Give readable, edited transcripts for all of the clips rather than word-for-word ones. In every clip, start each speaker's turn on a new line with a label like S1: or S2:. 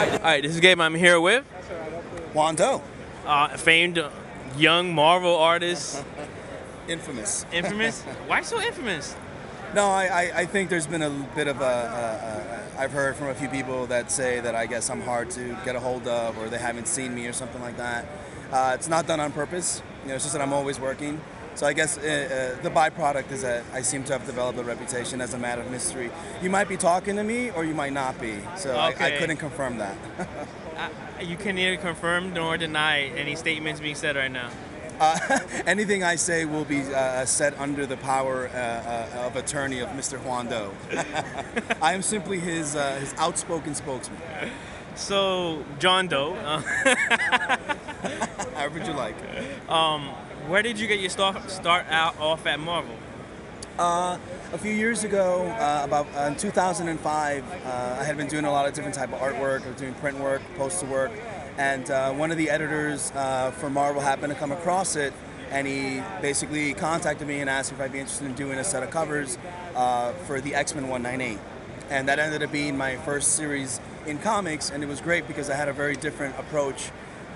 S1: All right, this is Gabe. I'm here with
S2: Juan Doe.
S1: Famed young Marvel artist.
S2: Infamous.
S1: Infamous? Why so infamous?
S2: No, I think there's been a bit of I've heard from a few people that say that I guess I'm hard to get a hold of, or they haven't seen me or something like that. It's not done on purpose. It's just that I'm always working. So I guess the byproduct is that I seem to have developed a reputation as a man of mystery. You might be talking to me, or you might not be. So
S1: Okay.
S2: I couldn't confirm that.
S1: You can neither confirm nor deny any statements being said right now.
S2: Anything I say will be said under the power of attorney of Mr. Juan Doe. I am simply his outspoken spokesman.
S1: So, John Doe,
S2: However would you like.
S1: where did you get your start out off at Marvel?
S2: A few years ago, about in 2005, I had been doing a lot of different type of artwork. I was doing print work, poster work, and one of the editors for Marvel happened to come across it, and he basically contacted me and asked if I'd be interested in doing a set of covers for the X-Men 198. And that ended up being my first series in comics, and it was great because I had a very different approach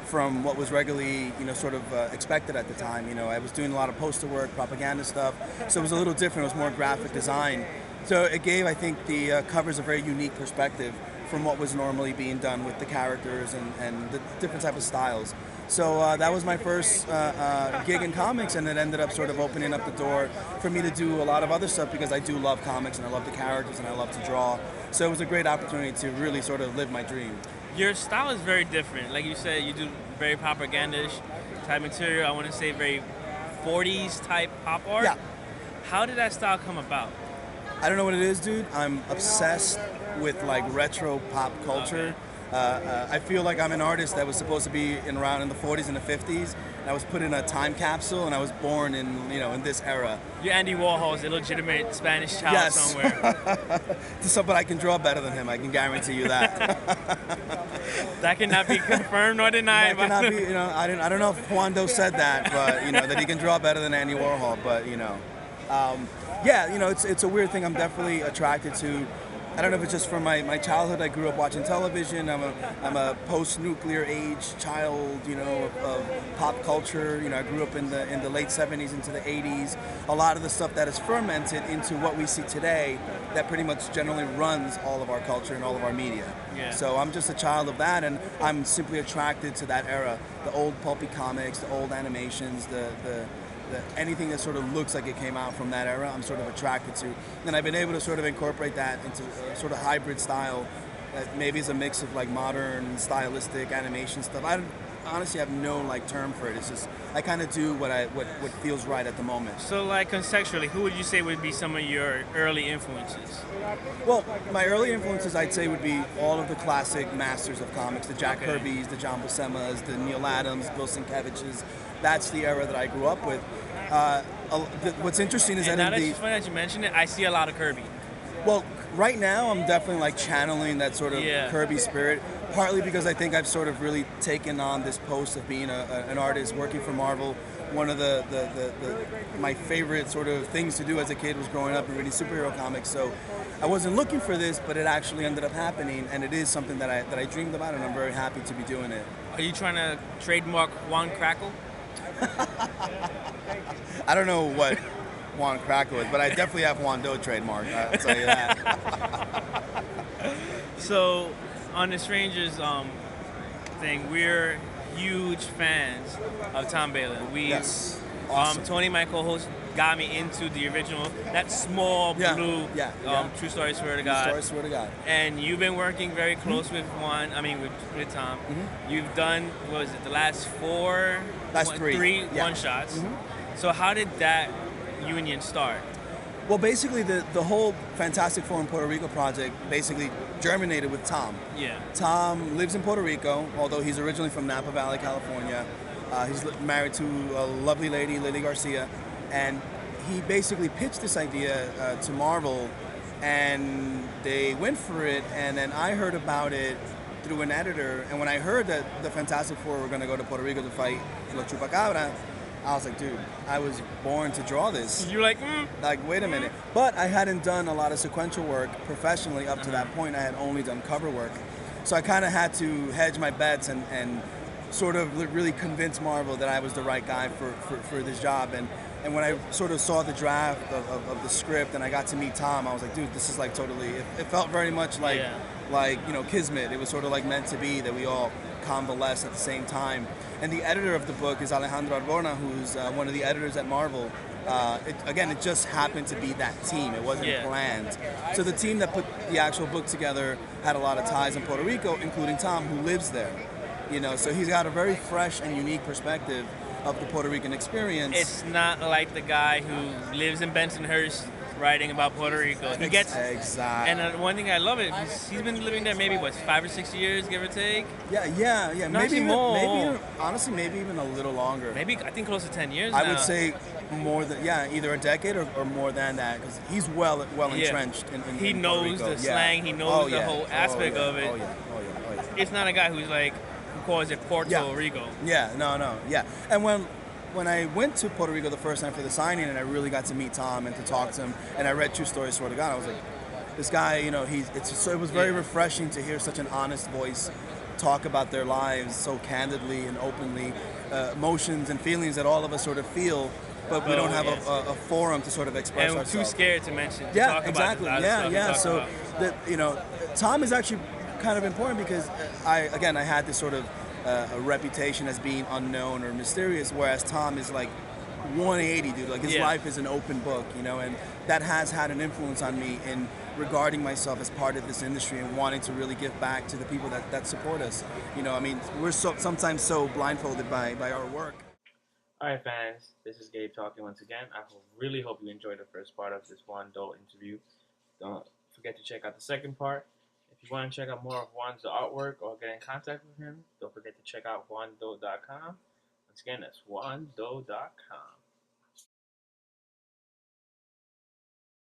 S2: from what was regularly, sort of expected at the time. I was doing a lot of poster work, propaganda stuff, so it was a little different. It was more graphic design. So it gave, I think, the covers a very unique perspective from what was normally being done with the characters and the different type of styles. So that was my first gig in comics, and it ended up sort of opening up the door for me to do a lot of other stuff because I do love comics and I love the characters and I love to draw. So it was a great opportunity to really sort of live my dream.
S1: Your style is very different. Like you said, you do very propagandish type material. I want to say very 40s type pop art.
S2: Yeah.
S1: How did that style come about?
S2: I don't know what it is, dude. I'm obsessed with like retro pop culture. I feel like I'm an artist that was supposed to be around in the 40s and the 50s. And I was put in a time capsule, and I was born in in this era.
S1: You're Andy Warhol's illegitimate Spanish child somewhere.
S2: But I can draw better than him. I can guarantee you that.
S1: That cannot be confirmed nor denied.
S2: That cannot be. I don't know if Juan Doe said that, but that he can draw better than Andy Warhol. But it's a weird thing. I'm definitely attracted to. I don't know if it's just from my childhood. I grew up watching television. I'm a post-nuclear age child, of pop culture. I grew up in the late 70s into the 80s. A lot of the stuff that is fermented into what we see today, that pretty much generally runs all of our culture and all of our media.
S1: Yeah.
S2: So I'm just a child of that, and I'm simply attracted to that era. The old pulpy comics, the old animations, anything that sort of looks like it came out from that era, I'm sort of attracted to. And I've been able to sort of incorporate that into a sort of hybrid style that maybe is a mix of like modern stylistic animation stuff. I honestly have no term for it. It's just I kind of do what feels right at the moment.
S1: So conceptually, who would you say would be some of your early influences?
S2: Well, my early influences I'd say would be all of the classic masters of comics, the Jack Kirby's, the John Buscema's, the Neil Adams, Bill Sienkiewicz's. That's the era that I grew up with. What's interesting is
S1: and
S2: that
S1: now it's funny that you mentioned it, I see a lot of Kirby.
S2: Well, right now I'm definitely channeling that sort of Kirby spirit, partly because I think I've sort of really taken on this post of being an artist working for Marvel. One of my favorite sort of things to do as a kid was growing up and reading superhero comics. So I wasn't looking for this, but it actually ended up happening, and it is something that I dreamed about, and I'm very happy to be doing it.
S1: Are you trying to trademark Juan Crackle?
S2: I don't know what Juan Crackle is, but I definitely have Juan Doe trademark. I'll tell you that.
S1: So, on the Strangers thing, we're huge fans of Tom Beland.
S2: Yes. Awesome.
S1: Tony, my co-host, got me into the original, that small blue, True Story, Swear to God.
S2: True Story, Swear to God.
S1: And you've been working very close with with Tom.
S2: Mm-hmm.
S1: You've done, what was it, the last three one-shots. Mm-hmm. So how did that union start?
S2: Well, basically, the whole Fantastic Four in Puerto Rico project basically germinated with Tom.
S1: Yeah.
S2: Tom lives in Puerto Rico, although he's originally from Napa Valley, California. He's married to a lovely lady, Lily Garcia, and he basically pitched this idea to Marvel, and they went for it, and then I heard about it through an editor, and when I heard that the Fantastic Four were going to go to Puerto Rico to fight the Chupacabra, I was like, dude, I was born to draw this.
S1: You're like,
S2: wait a minute. But I hadn't done a lot of sequential work professionally up to that point. I had only done cover work. So I kind of had to hedge my bets and sort of really convince Marvel that I was the right guy for this job. And when I sort of saw the draft of the script and I got to meet Tom, I was like, dude, this is like totally, it felt very much like, kismet. It was sort of like meant to be that we all convalesce at the same time. And the editor of the book is Alejandro Arbona, who's one of the editors at Marvel. It just happened to be that team. It wasn't planned. So the team that put the actual book together had a lot of ties in Puerto Rico, including Tom, who lives there. So he's got a very fresh and unique perspective of the Puerto Rican experience.
S1: It's not like the guy who lives in Bensonhurst writing about Puerto Rico. He gets
S2: exactly.
S1: And one thing I love it, he's been living there maybe 5 or 6 years, give or take.
S2: Yeah. Maybe more. Honestly, maybe even a little longer.
S1: Maybe I think close to 10 years.
S2: I would say more than either a decade or more than that, because he's well entrenched in
S1: he
S2: in
S1: knows
S2: Puerto Rico.
S1: the slang. He knows the whole aspect of it.
S2: Oh yeah.
S1: It's not a guy who's like who calls it Puerto Rico.
S2: Yeah. And when I went to Puerto Rico the first time for the signing, and I really got to meet Tom and to talk to him, and I read True Stories, swear to God, I was like, this guy, it was very refreshing to hear such an honest voice talk about their lives so candidly and openly, emotions and feelings that all of us sort of feel, but we don't have a forum to sort of express
S1: and
S2: ourselves.
S1: Too scared to mention.
S2: Exactly. So Tom is actually kind of important because I had this sort of a reputation as being unknown or mysterious, whereas Tom is like 180, dude. Like his life is an open book, and that has had an influence on me in regarding myself as part of this industry and wanting to really give back to the people that support us. We're sometimes so blindfolded by our work.
S1: Alright fans, this is Gabe talking once again. I really hope you enjoyed the first part of this Juan Doe interview. Don't forget to check out the second part. If you want to check out more of Juan's artwork or get in contact with him, don't forget to check out JuanDoe.com. Once again, that's JuanDoe.com.